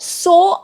100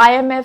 IMF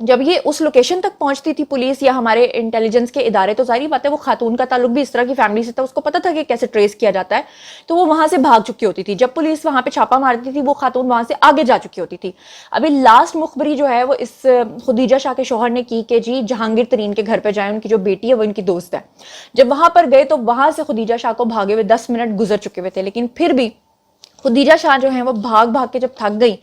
جب یہ اس location تک پہنچتی تھی پولیس یا ہمارے انٹیلیجنس کے ادارے، تو ظاہری بات ہے وہ خاتون کا تعلق بھی اس طرح کی فیملی سے تھا، اس کو پتا تھا کہ کیسے ٹریس کیا جاتا ہے، تو وہ وہاں سے بھاگ چکی ہوتی تھی. جب پولیس وہاں پہ چھاپا مارتی تھی وہ خاتون وہاں سے آگے جا چکی ہوتی تھی. ابھی لاسٹ مخبری جو ہے وہ اس خدیجہ شاہ کے شوہر نے کی کہ جی جہانگیر ترین کے گھر پہ جائیں، ان کی جو بیٹی ہے وہ ان کی دوست ہے. جب وہاں پر گئے تو وہاں سے خدیجہ شاہ کو بھاگے ہوئے 10 منٹ گزر چکے ہوئے تھے، لیکن پھر بھی خدیجہ شاہ جو ہیں وہ بھاگ بھاگ کے جب تھک گئی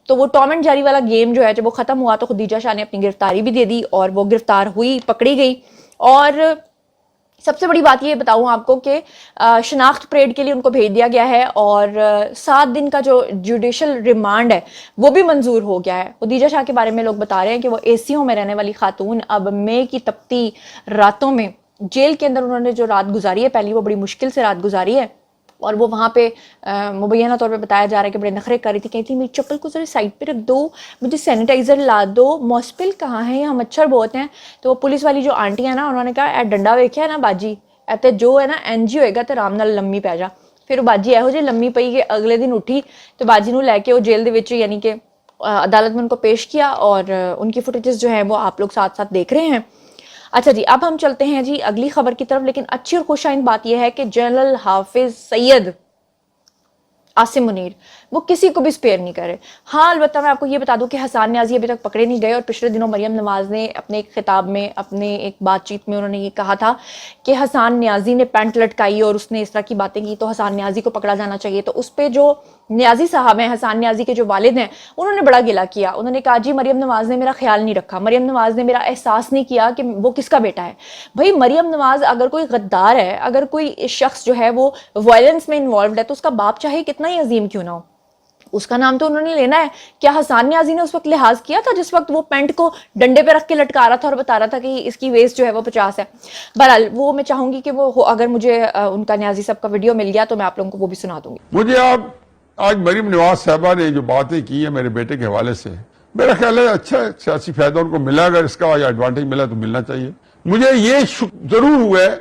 تو وہ ٹام اینڈ جیری والا گیم جو ہے جب وہ ختم ہوا تو خدیجہ شاہ نے اپنی گرفتاری بھی دے دی اور وہ گرفتار ہوئی، پکڑی گئی. اور سب سے بڑی بات یہ بتاؤں آپ کو کہ شناخت پریڈ کے لیے ان کو بھیج دیا گیا ہے اور 7 دن کا جو جوڈیشل ریمانڈ ہے وہ بھی منظور ہو گیا ہے. خدیجہ شاہ کے بارے میں لوگ بتا رہے ہیں کہ وہ اے سیوں میں رہنے والی خاتون اب مئی کی تپتی راتوں میں جیل کے اندر انہوں نے جو رات گزاری ہے، پہلی وہ بڑی مشکل سے رات گزاری ہے، اور وہ وہاں پہ مبینہ طور پہ بتایا جا رہا ہے کہ بڑے نخرے کر رہی تھی، کہتی تھی میری چپل کو ذرا سائڈ پہ رکھ دو، مجھے سینیٹائزر لا دو، موسپل کہاں ہے، یہاں مچھر بہت ہیں. تو وہ پولیس والی جو آنٹی ہے نا، انہوں نے کہا اے ڈنڈا ویکھیا ہے نا باجی، ایتے جو ہے نا این جی ہوئے گا تے رام نال لمبی پی جا. پھر باجی یہو جی لمبی پئی کہ اگلے دن اٹھی تو باجی نو لے کے وہ جیل دے وچ یعنی کہ عدالت میں ان کو پیش کیا، اور ان کی فوٹیجز جو ہیں وہ آپ لوگ ساتھ ساتھ دیکھ رہے ہیں. اچھا جی، اب ہم چلتے ہیں جی اگلی خبر کی طرف. لیکن اچھی اور خوش آئند بات یہ ہے کہ جنرل حافظ سید عاصم منیر وہ کسی کو بھی سپیئر نہیں کرے. ہاں البتہ میں آپ کو یہ بتا دوں کہ حسان نیازی ابھی تک پکڑے نہیں گئے، اور پچھلے دنوں مریم نواز نے اپنے ایک خطاب میں، اپنے ایک بات چیت میں انہوں نے یہ کہا تھا کہ حسان نیازی نے پینٹ لٹکائی اور اس نے اس طرح کی باتیں کی تو حسان نیازی کو پکڑا جانا چاہیے. تو اس پہ جو نیازی صاحب ہیں، حسان نیازی کے جو والد ہیں، انہوں نے بڑا گلہ کیا. انہوں نے کہا جی مریم نواز نے میرا خیال نہیں رکھا، مریم نواز نے میرا احساس نہیں کیا کہ وہ کس کا بیٹا ہے. بھائی مریم نواز اگر کوئی غدار ہے، اگر کوئی شخص جو ہے وہ وائلنس میں انوالوڈ ہے، تو اس کا باپ چاہے کتنا ہی عظیم کیوں نہ ہو، اس کا نام تو انہوں نے لینا ہے. کیا حسان نیازی نے اس وقت لحاظ کیا تھا جس وقت وہ پینٹ کو ڈنڈے پہ رکھ کے لٹکا رہا تھا اور بتا رہا تھا کہ اس کی ویسٹ جو ہے وہ 50 ہے. بہرحال وہ میں چاہوں گی کہ وہ اگر مجھے ان کا نیازی صاحب کا ویڈیو مل گیا تو میں آپ لوگوں کو وہ بھی سنا دوں گی. مجھے آپ آج مریم نواز صاحبہ نے جو باتیں کی ہیں میرے بیٹے کے حوالے سے، میرا خیال ہے اچھا سیاسی فائدہ ان کو ملا، اگر اس کا ایڈوانٹیج ملا تو ملنا چاہیے. مجھے یہ ضرور ہوا ہے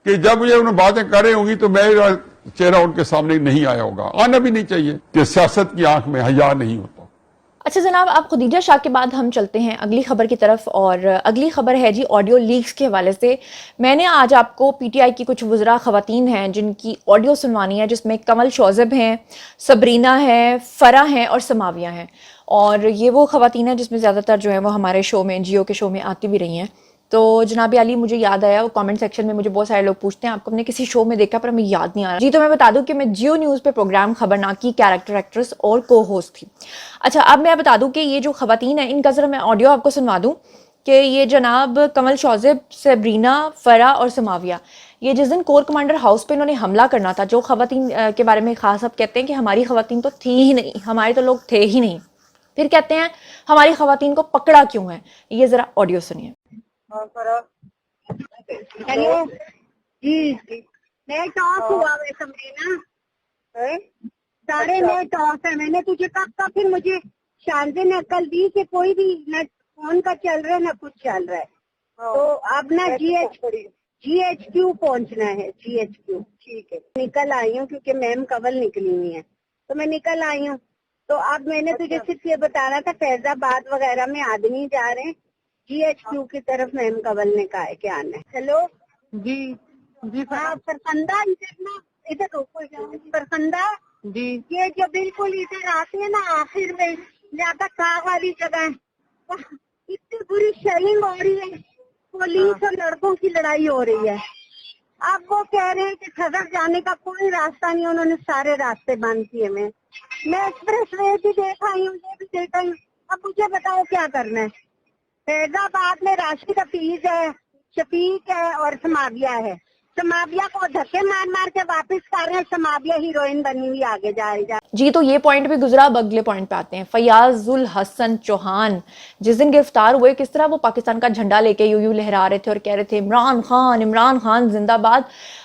کہ جب یہ انہوں باتیں کر رہی ہوں گی تو میرا چہرہ ان کے سامنے نہیں آیا ہوگا. آنا بھی نہیں چاہیے کہ سیاست کی آنکھ میں حیا نہیں ہوتا. اچھا جناب، آپ خدیجہ شاہ کے بعد ہم چلتے ہیں اگلی خبر کی طرف، اور اگلی خبر ہے جی آڈیو لیکس کے حوالے سے. میں نے آج آپ کو پی ٹی آئی کی کچھ وزراء خواتین ہیں جن کی آڈیو سنوانی ہے، جس میں کمل شوذب ہیں، صبرینہ ہے، فرح ہیں اور سماویہ ہیں. اور یہ وہ خواتین ہیں جس میں زیادہ تر جو ہے وہ ہمارے شو میں، جیو کے شو میں آتی بھی رہی ہیں. تو جناب علی مجھے یاد آیا، وہ کامنٹ سیکشن میں مجھے بہت سارے لوگ پوچھتے ہیں آپ کو ہم نے کسی شو میں دیکھا پر ہمیں یاد نہیں آ رہا. جی تو میں بتا دوں کہ میں جیو نیوز پہ پروگرام خبرناک کی کیریکٹر ایکٹریس اور کو ہوسٹ تھی. اچھا اب میں بتا دوں کہ یہ جو خواتین ہیں ان کا ذرا میں آڈیو آپ کو سنوا دوں کہ یہ جناب کمل شوذب، صبرینہ، فرح اور سماویہ، یہ جس دن کور کمانڈر ہاؤس پہ انہوں نے حملہ کرنا تھا، جو خواتین کے بارے میں خاص اب کہتے ہیں کہ ہماری خواتین تو تھی ہی نہیں، ہمارے تو لوگ تھے ہی نہیں، پھر کہتے ہیں ہماری خواتین کو پکڑا کیوں ہے. یہ ذرا آڈیو سنیے. ہیلو جی، میں ٹاس ہوا ہے سمرینا، سارے میں ٹاس ہے. میں نے تجھے کب کا پھر مجھے شارزے نے عقل دی کہ کوئی بھی نہ فون کا چل رہا ہے نہ کچھ چل رہا ہے، تو اب نا جی ایچ کیو پہنچنا ہے. جی ایچ کیو ٹھیک ہے، نکل آئی ہوں کیونکہ میم کول نکلی ہوئی ہے تو میں نکل آئی ہوں. تو اب میں نے تجھے صرف یہ بتانا تھا فیض آباد وغیرہ میں آدمی جا رہے ہیں جی ایچ کیو کی طرف، میم کول نے کہا ہے کہ آنا ہے. ہیلو جی جی ہاں فرخندہ، ادھر فرخندہ جی یہ جو بالکل ادھر آتے ہیں نا آخر میں زیادہ کہا والی جگہ ہے، اتنی بری شیلنگ ہو رہی ہے، پولیس اور لڑکوں کی لڑائی ہو رہی ہے. اب وہ کہہ رہے ہیں کہ صدر جانے کا کوئی راستہ نہیں، انہوں نے سارے راستے بند کیے. میں ایکسپریس وے بھی دیکھ آئی ہوں، یہ بھی دیکھ آئی ہوں. اب مجھے بتاؤ کیا کرنا ہے. فیض آباد میں راشد حفیظ ہے، شفیق ہے اور سماویہ ہے. سماویہ کو دھکے مار مار کے واپس کر رہے ہیں، سماویہ ہیروئن بنی ہوئی آگے جا رہی. جی تو یہ پوائنٹ بھی گزرا، اب اگلے پوائنٹ پہ آتے ہیں. فیاض الحسن چوہان جس دن گرفتار ہوئے، کس طرح وہ پاکستان کا جھنڈا لے کے یوں لہرا رہے تھے اور کہہ رہے تھے عمران خان زندہ باد.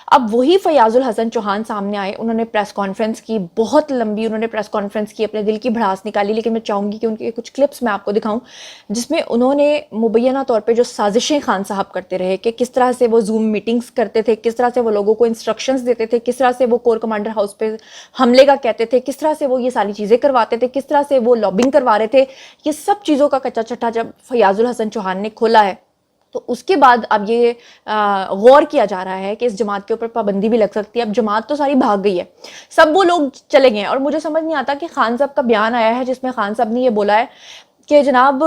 اب وہی فیاض الحسن چوہان سامنے آئے، انہوں نے پریس کانفرنس کی، بہت لمبی انہوں نے پریس کانفرنس کی، اپنے دل کی بھڑاس نکالی. لیکن میں چاہوں گی کہ ان کے کچھ کلپس میں آپ کو دکھاؤں جس میں انہوں نے مبینہ طور پہ جو سازشیں خان صاحب کرتے رہے کہ کس طرح سے وہ زوم میٹنگز کرتے تھے، کس طرح سے وہ لوگوں کو انسٹرکشنز دیتے تھے، کس طرح سے وہ کور کمانڈر ہاؤس پہ حملے کا کہتے تھے، کس طرح سے وہ یہ ساری چیزیں کرواتے تھے, کس طرح سے وہ لابنگ کروا رہے تھے, یہ سب چیزوں کا کچا چٹھا جب فیاض الحسن چوہان نے کھولا ہے تو اس کے بعد اب یہ غور کیا جا رہا ہے کہ اس جماعت کے اوپر پابندی بھی لگ سکتی ہے. اب جماعت تو ساری بھاگ گئی ہے, سب وہ لوگ چلے گئے ہیں. اور مجھے سمجھ نہیں آتا کہ خان صاحب کا بیان آیا ہے جس میں خان صاحب نے یہ بولا ہے کہ جناب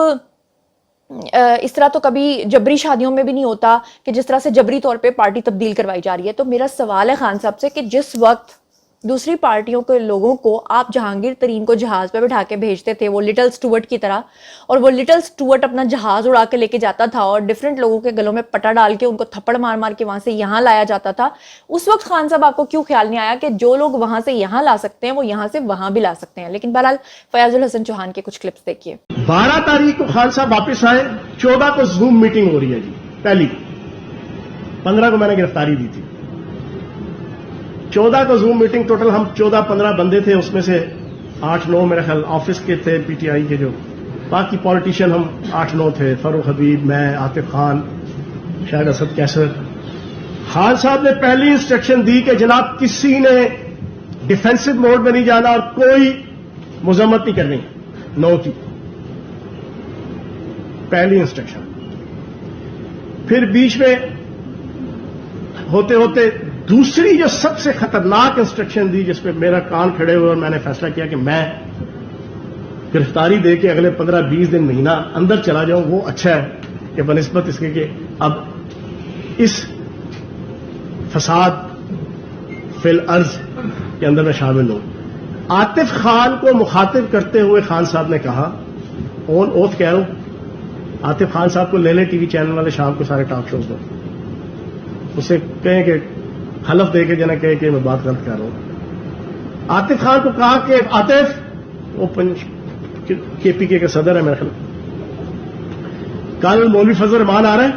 اس طرح تو کبھی جبری شادیوں میں بھی نہیں ہوتا کہ جس طرح سے جبری طور پہ پارٹی تبدیل کروائی جا رہی ہے. تو میرا سوال ہے خان صاحب سے کہ جس وقت دوسری پارٹیوں کے لوگوں کو آپ جہانگیر ترین کو جہاز پہ بٹھا کے بھیجتے تھے وہ لٹل سٹوورٹ کی طرح, اور وہ لٹل سٹوورٹ اپنا جہاز اڑا کے لے کے جاتا تھا اور ڈفرینٹ لوگوں کے گلوں میں پٹا ڈال کے ان کو تھپڑ مار مار کے وہاں سے یہاں لایا جاتا تھا, اس وقت خان صاحب آپ کو کیوں خیال نہیں آیا کہ جو لوگ وہاں سے یہاں لا سکتے ہیں وہ یہاں سے وہاں بھی لا سکتے ہیں؟ لیکن بہرحال فیاض الحسن چوہان کے کچھ کلپس دیکھیے. 12 تاریخ کو خان صاحب واپس آئے, 14 کو زوم میٹنگ ہو رہی ہے جی پہلی, 15 کو میں نے گرفتاری دی تھی, 14 کو زوم میٹنگ, ٹوٹل ہم 14-15 بندے تھے, اس میں سے 8-9 میرا خیال آفس کے تھے پی ٹی آئی کے, جو باقی پالیٹیشین ہم 8-9 تھے, فاروق حبیب, میں, عاطف خان, شاید اسد کیسر. خان صاحب نے پہلی انسٹرکشن دی کہ جناب کسی نے ڈیفینسو موڈ میں نہیں جانا اور کوئی مذمت نہیں کرنی, نو کی پہلی انسٹرکشن. پھر بیچ میں ہوتے ہوتے دوسری جو سب سے خطرناک انسٹرکشن دی, جس پہ میرا کان کھڑے ہوئے اور میں نے فیصلہ کیا کہ میں گرفتاری دے کے اگلے 15-20 دن مہینہ اندر چلا جاؤں, وہ اچھا ہے کہ بنسبت اس کے کہ اب اس فساد فی الارض کے اندر میں شامل ہوں. عاطف خان کو مخاطب کرتے ہوئے خان صاحب نے کہا, اون اوتھ کہہ رہا ہوں, عاطف خان صاحب کو لے لیں ٹی وی چینل والے, شام کو سارے ٹاک شوز دو, اسے کہیں کہ حلف دے کے جنا کہے کہ میں بات غلط کر رہا ہوں. عاطف خان کو کہا کہ عاطف, وہ کے پی کے کا صدر ہے میرا خیال, کل مولوی فضل الرحمان آ رہے ہیں,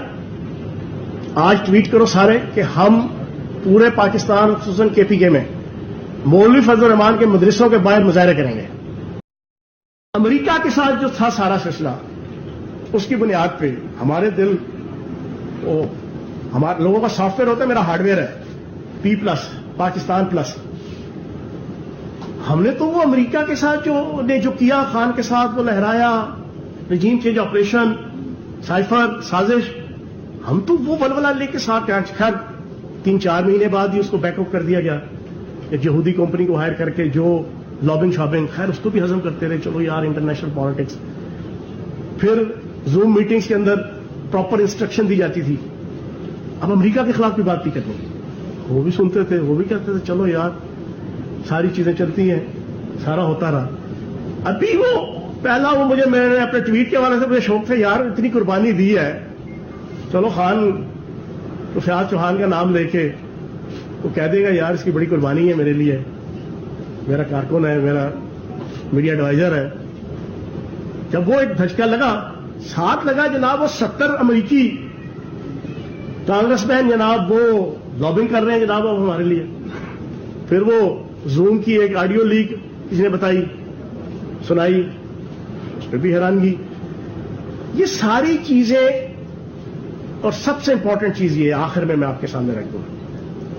آج ٹویٹ کرو سارے کہ ہم پورے پاکستان خصوصاً کے پی کے میں مولوی فضل الرحمان کے مدرسوں کے باہر مظاہرے کریں گے. امریکہ کے ساتھ جو تھا سارا سلسلہ, اس کی بنیاد پہ ہمارے دل, ہمارے لوگوں کا سافٹ ویئر ہوتا ہے, میرا ہارڈ ویئر ہے پی پلس, پاکستان پلس. ہم نے تو وہ امریکہ کے ساتھ جو کیا, خان کے ساتھ وہ لہرایا, رجیم چینج آپریشن, سائفر, سازش, ہم تو وہ ولولہ لے کے ساتھ ہیں. خیر 3-4 مہینے بعد ہی اس کو بیک اپ کر دیا گیا, ایک یہودی کمپنی کو ہائر کر کے جو لابنگ شاپنگ, خیر اس کو بھی ہضم کرتے رہے, چلو یار انٹرنیشنل پالیٹکس. پھر زوم میٹنگز کے اندر پراپر انسٹرکشن دی جاتی تھی. اب امریکہ کے خلاف بھی بات نہیں کرنی, وہ بھی سنتے تھے, وہ بھی کہتے تھے چلو یار ساری چیزیں چلتی ہیں, سارا ہوتا رہا. ابھی وہ پہلا وہ میں نے اپنے ٹویٹ کے حوالے سے مجھے شوق تھا یار اتنی قربانی دی ہے, چلو خان تو فیاض چوہان کا نام لے کے وہ کہہ دے گا یار اس کی بڑی قربانی ہے میرے لیے, میرا کارکن ہے, میرا میڈیا ایڈوائزر ہے. جب وہ ایک دھچکا لگا, ساتھ لگا جناب وہ 70 امریکی کانگریس مین جناب وہ لابنگ کر رہے ہیں جناب اب ہمارے لیے. پھر وہ زوم کی ایک آڈیو لیک کسی نے بتائی, سنائی, اس پہ بھی حیرانگی. یہ ساری چیزیں, اور سب سے امپورٹنٹ چیز یہ آخر میں آپ کے سامنے رکھ دوں,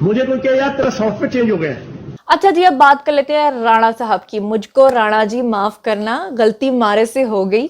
مجھے کوئی کہ یار تیرا سافٹ ویئر چینج ہو گیا ہے. اچھا جی, اب بات کر لیتے ہیں رانا صاحب کی. مجھ کو رانا جی معاف کرنا, غلطی مارے سے ہو گئی.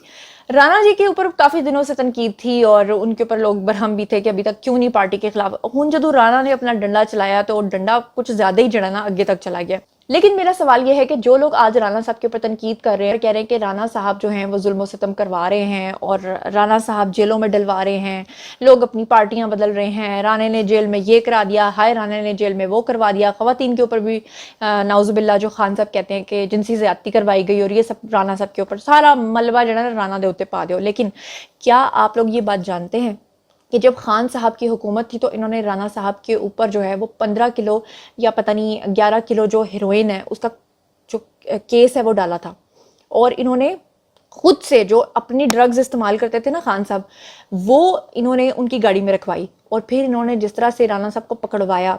رانا جی کے اوپر کافی دنوں سے تنقید تھی اور ان کے اوپر لوگ برہم بھی تھے کہ ابھی تک کیوں نہیں پارٹی کے خلاف. ہوں جدو رانا نے اپنا ڈنڈا چلایا تو ڈنڈا کچھ زیادہ ہی جڑنا آگے تک چلا گیا. لیکن میرا سوال یہ ہے کہ جو لوگ آج رانا صاحب کے اوپر تنقید کر رہے ہیں, کہہ رہے ہیں کہ رانا صاحب جو ہیں وہ ظلم و ستم کروا رہے ہیں اور رانا صاحب جیلوں میں ڈلوا رہے ہیں, لوگ اپنی پارٹیاں بدل رہے ہیں, رانے نے جیل میں یہ کرا دیا, ہائے رانے نے جیل میں وہ کروا دیا, خواتین کے اوپر بھی نعوذ باللہ جو خان صاحب کہتے ہیں کہ جنسی زیادتی کروائی گئی, اور یہ سب رانا صاحب کے اوپر سارا ملبہ جو ہے رانا دے ہوتے پا دیو. لیکن کیا آپ لوگ یہ بات جانتے ہیں کہ جب خان صاحب کی حکومت تھی تو انہوں نے رانا صاحب کے اوپر جو ہے وہ 15 کلو یا پتہ نہیں 11 کلو جو ہیروئن ہے اس کا جو کیس ہے وہ ڈالا تھا, اور انہوں نے خود سے جو اپنی ڈرگز استعمال کرتے تھے نا خان صاحب, وہ انہوں نے ان کی گاڑی میں رکھوائی, اور پھر انہوں نے جس طرح سے رانا صاحب کو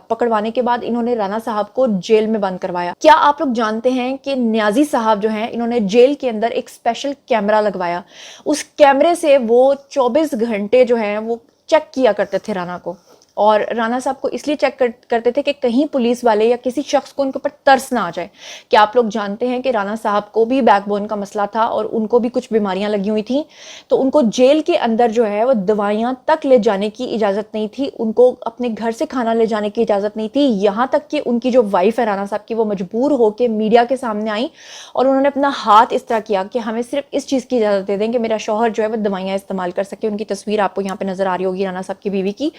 پکڑوانے کے بعد انہوں نے رانا صاحب کو جیل میں بند کروایا. کیا آپ لوگ جانتے ہیں کہ نیازی صاحب جو ہیں انہوں نے جیل کے اندر ایک اسپیشل کیمرہ لگوایا, اس کیمرے سے وہ 24 گھنٹے جو ہیں وہ چیک کیا کرتے تھے رانا کو. اور رانا صاحب کو اس لیے چیک کرتے تھے کہ کہیں پولیس والے یا کسی شخص کو ان کے اوپر ترس نہ آ جائے. کہ آپ لوگ جانتے ہیں کہ رانا صاحب کو بھی بیک بون کا مسئلہ تھا اور ان کو بھی کچھ بیماریاں لگی ہوئی تھیں, تو ان کو جیل کے اندر جو ہے وہ دوائیاں تک لے جانے کی اجازت نہیں تھی, ان کو اپنے گھر سے کھانا لے جانے کی اجازت نہیں تھی. یہاں تک کہ ان کی جو وائف ہے رانا صاحب کی, وہ مجبور ہو کے میڈیا کے سامنے آئیں اور انہوں نے اپنا ہاتھ اس طرح کیا کہ ہمیں صرف اس چیز کی اجازت دے دیں کہ میرا شوہر جو ہے وہ دوائیاں استعمال کر سکے. ان کی تصویر آپ کو یہاں پہ نظر آ رہی ہوگی رانا صاحب کی بیوی کی.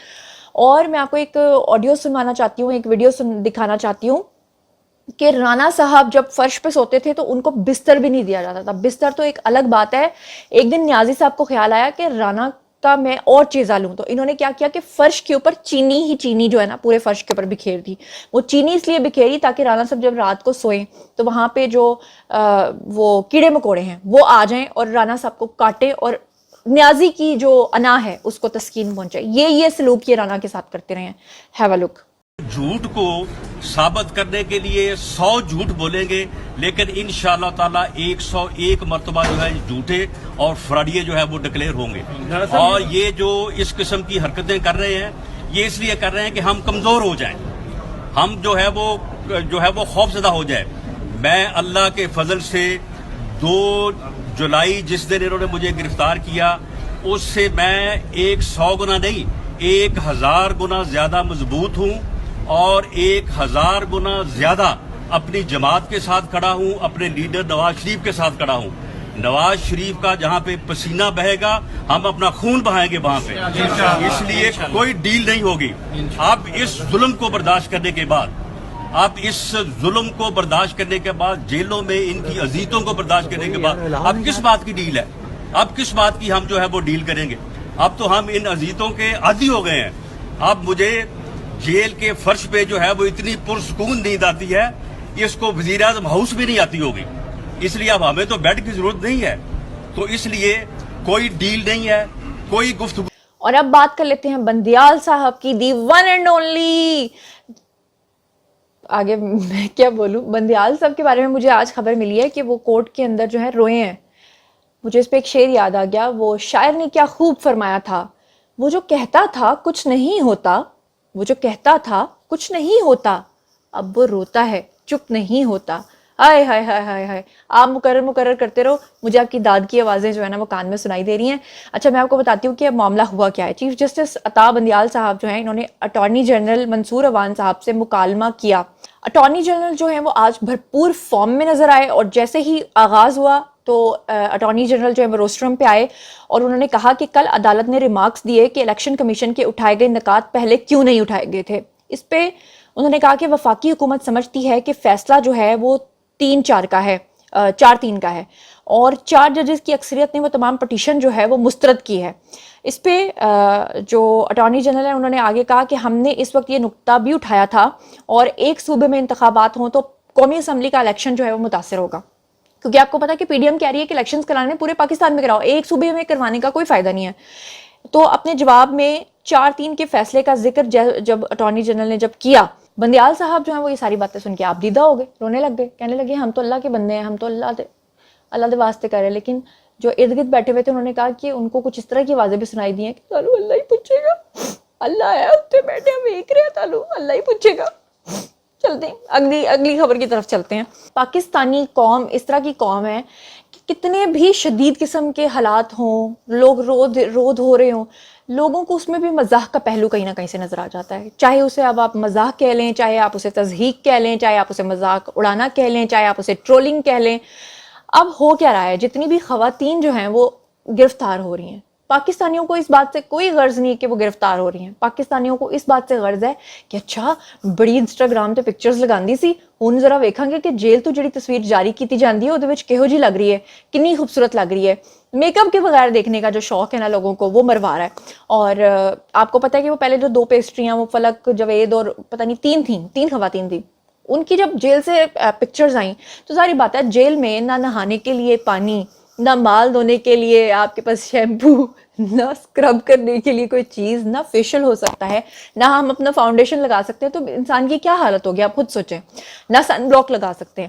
اور میں آپ کو ایک آڈیو سنوانا چاہتی ہوں, ایک ویڈیو دکھانا چاہتی ہوں کہ رانا صاحب جب فرش پہ سوتے تھے تو ان کو بستر بھی نہیں دیا جاتا تھا. بستر تو ایک الگ بات ہے. ایک دن نیازی صاحب کو خیال آیا کہ رانا کا میں اور چیزاں لوں, تو انہوں نے کیا کیا کہ فرش کے اوپر چینی جو ہے نا پورے فرش کے اوپر بکھیر دی. وہ چینی اس لیے بکھیری تاکہ رانا صاحب جب رات کو سوئیں تو وہاں پہ جو وہ کیڑے مکوڑے ہیں وہ آ جائیں اور رانا صاحب کو کاٹے اور نیازی کی جو انا ہے اس کو تسکین پہنچے. یہ سلوک یہ رانا کے ساتھ کرتے رہے ہیں. ہیو اے لک. جھوٹ کو ثابت کرنے کے لیے 100 جھوٹ بولیں گے, لیکن انشاءاللہ تعالیٰ 101 مرتبہ جو ہے جھوٹے اور فراڈیے جو ہے وہ ڈکلیئر ہوں گے. اور یہ جو اس قسم کی حرکتیں کر رہے ہیں یہ اس لیے کر رہے ہیں کہ ہم کمزور ہو جائیں, ہم جو ہے وہ خوف زدہ ہو جائے. میں اللہ کے فضل سے 2 جولائی جس دن انہوں نے مجھے گرفتار کیا اس سے میں 100 گنا نہیں 1000 گنا زیادہ مضبوط ہوں اور 1000 گنا زیادہ اپنی جماعت کے ساتھ کھڑا ہوں, اپنے لیڈر نواز شریف کے ساتھ کھڑا ہوں. نواز شریف کا جہاں پہ پسینہ بہے گا ہم اپنا خون بہائیں گے وہاں پہ. اس لیے کوئی ڈیل نہیں ہوگی. اب اس ظلم کو برداشت کرنے کے بعد جیلوں میں ان کی اذیتوں کو برداشت کرنے کے بعد اب کس بات کی ڈیل ہے, اب کس بات کی ہم جو ہے وہ ڈیل کریں گے. اب تو ہم ان اذیتوں کے عادی ہو گئے ہیں. اب مجھے جیل کے فرش پہ جو ہے وہ اتنی پرسکون نیند آتی ہے, اس کو وزیر اعظم ہاؤس بھی نہیں آتی ہوگی. اس لیے اب ہمیں تو بیڈ کی ضرورت نہیں ہے, تو اس لیے کوئی ڈیل نہیں ہے, کوئی گفتگو. اور اب بات کر لیتے ہیں بندیال صاحب کی, دی ون اینڈ اونلی. آگے میں کیا بولوں, بندیال صاحب کے بارے میں مجھے آج خبر ملی ہے کہ وہ کورٹ کے اندر جو ہے روئے ہیں. مجھے اس پہ ایک شعر یاد آ گیا, وہ شاعر نے کیا خوب فرمایا تھا, وہ جو کہتا تھا کچھ نہیں ہوتا, وہ جو کہتا تھا کچھ نہیں ہوتا, اب وہ روتا ہے چپ نہیں ہوتا. ہائے ہائے ہائے ہائے ہائے. آپ مقرر کرتے رہو, مجھے آپ کی داد کی آوازیں جو ہے نا وہ کان میں سنائی دے رہی ہیں. اچھا میں آپ کو بتاتی ہوں کہ معاملہ ہوا کیا ہے. چیف جسٹس عطا بندیال صاحب جو ہیں انہوں نے اٹارنی جنرل منصور عوان صاحب سے مکالمہ کیا. اٹارنی جنرل جو ہیں وہ آج بھرپور فارم میں نظر آئے, اور جیسے ہی آغاز ہوا تو اٹارنی جنرل جو ہے وہ روسٹرم پہ آئے اور انہوں نے کہا کہ کل عدالت نے ریمارکس دیے کہ الیکشن کمیشن کے اٹھائے گئے نکات پہلے کیوں نہیں اٹھائے گئے تھے. اس پہ انہوں نے کہا کہ وفاقی حکومت سمجھتی ہے کہ فیصلہ جو ہے وہ 3-4 کا ہے, 4-3 کا ہے, اور 4 ججز کی اکثریت نے وہ تمام پٹیشن جو ہے وہ مسترد کی ہے. اس پہ جو اٹارنی جنرل ہے انہوں نے آگے کہا کہ ہم نے اس وقت یہ نقطہ بھی اٹھایا تھا, اور ایک صوبے میں انتخابات ہوں تو قومی اسمبلی کا الیکشن جو ہے وہ متاثر ہوگا, کیونکہ آپ کو پتا کہ پی ڈی ایم کہہ رہی ہے کہ الیکشنز کرانے پورے پاکستان میں کراؤ, ایک صوبے میں کروانے کا کوئی فائدہ نہیں ہے. تو اپنے جواب میں 4-3 کے فیصلے کا ذکر جب اٹارنی جنرل نے جب کیا, بندیال صاحب جو ہیں وہ یہ ساری باتیں سن کے آپ دیدہ ہو گئے, رونے لگ گئے, کہنے لگے ہم تو اللہ کے بندے ہیں, ہم تو اللہ دے واسطے کر رہے ہیں. لیکن جو ارد گرد بیٹھے ہوئے تھے انہوں نے کہا کہ ان کو کچھ اس طرح کی آوازیں بھی سنائی دی ہیں کہ تالو اللہ ہی پوچھے گا, اللہ ہے اتنے بیٹھے ہم دیکھ رہے ہیں, تالو اللہ ہی پوچھے گا. چلتے ہیں اگلی خبر کی طرف چلتے ہیں. پاکستانی قوم اس طرح کی قوم ہے کہ کتنے بھی شدید قسم کے حالات ہوں, لوگ رود ہو رہے ہوں, لوگوں کو اس میں بھی مزاح کا پہلو کہیں نہ کہیں سے نظر آ جاتا ہے. چاہے اسے اب آپ مزاح کہہ لیں, چاہے آپ اسے تضحیک کہہ لیں, چاہے آپ اسے مذاق اڑانا کہہ لیں, چاہے آپ اسے ٹرولنگ کہہ لیں. اب ہو کیا رہا ہے, جتنی بھی خواتین جو ہیں وہ گرفتار ہو رہی ہیں, پاکستانیوں کو اس بات سے کوئی غرض نہیں کہ وہ گرفتار ہو رہی ہیں. پاکستانیوں کو اس بات سے غرض ہے کہ اچھا بڑی انسٹاگرام تے پکچرز لگاندی سی, ہن ذرا ویکھاں گے کہ جیل تو جڑی تصویر جاری کیتی جاندی ہے اودے وچ کہو جی لگ رہی ہے, کنی خوبصورت لگ رہی ہے. میک اپ کے بغیر دیکھنے کا جو شوق ہے نا لوگوں کو وہ مروا رہا ہے. اور آپ کو پتہ ہے کہ وہ پہلے جو 2 پیسٹریاں وہ فلک جوید اور پتہ نہیں 3 خواتین تھیں, ان کی جب جیل سے پکچرز آئیں تو ظاہری بات ہے جیل میں نہ نہانے کے لیے پانی, نہ بال دھونے کے لیے آپ کے پاس شیمپو, نہ اسکرب کرنے کے لیے کوئی چیز, نہ فیشل ہو سکتا ہے, نہ ہم اپنا فاؤنڈیشن لگا سکتے ہیں. تو انسان کی کیا حالت ہوگی آپ خود سوچیں, نہ سن بلاک لگا سکتے ہیں.